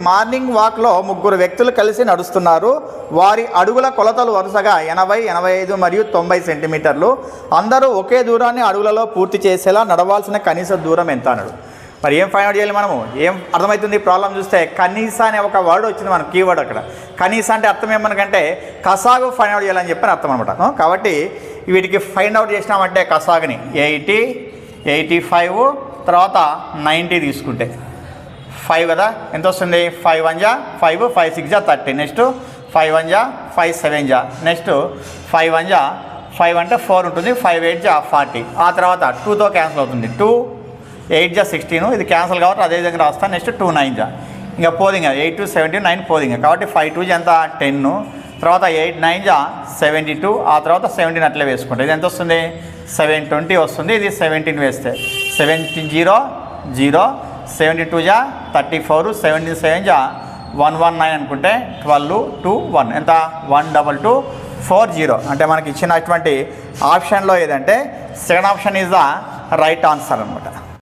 Morning వాక్లో ముగ్గురు వ్యక్తులు కలిసి నడుస్తున్నారు. వారి అడుగుల కొలతలు వరుసగా 80, 85 మరియు 90 సెంటీమీటర్లు. అందరూ ఒకే దూరాన్ని అడుగులలో పూర్తి చేసేలా నడవాల్సిన కనీస దూరం ఎంత అన్నాడు. మరి ఏం ఫైండ్ అవుట్ చేయాలి మనము? ఏం అర్థమవుతుంది ప్రాబ్లం చూస్తే? కనీస అనే ఒక వర్డ్ వచ్చింది మనకు, కీవర్డ్ అక్కడ. కనీస అంటే అర్థం ఏమనకంటే కసాగు ఫైండ్ అవుట్ చేయాలని చెప్పని అర్థం అనమాట. కాబట్టి వీటికి ఫైండ్ అవుట్ చేసినామంటే కసాగుని 80, 85 తర్వాత 90 తీసుకుంటే 5 కదా, ఎంత వస్తుంది? 5 1 జా 5, 5 6 జా 30, నెక్స్ట్ 5 1 జా 5 7 జా, నెక్స్ట్ 5 1 జా 5 అంటే 4 ఉంటుంది, 5 8 జా 40, ఆ తర్వాత 2తో క్యాన్సిల్ అవుతుంది, 2 8 జా 16, ఇది క్యాన్సిల్ కాబట్టి అదే విధంగా రాస్తాను. నెక్స్ట్ 2 9 జా, ఇంకా పోదింగా 8 2 17 9 పోదింగా, కాబట్టి 5 2 జా ఎంత 10, తర్వాత 8 9 జా 72, ఆ తర్వాత 17 అట్లే వేసుకుంటే ఇది ఎంత వస్తుంది? 720 వస్తుంది. ఇది 17 వేస్తే 17 0 0, 72 జా 34, 77 జా 119 అనుకుంటే 12 2 1 ఎంత? 12240. అంటే మనకి ఇచ్చినటువంటి ఆప్షన్లో ఏదంటే second option is the right answer అనమాట.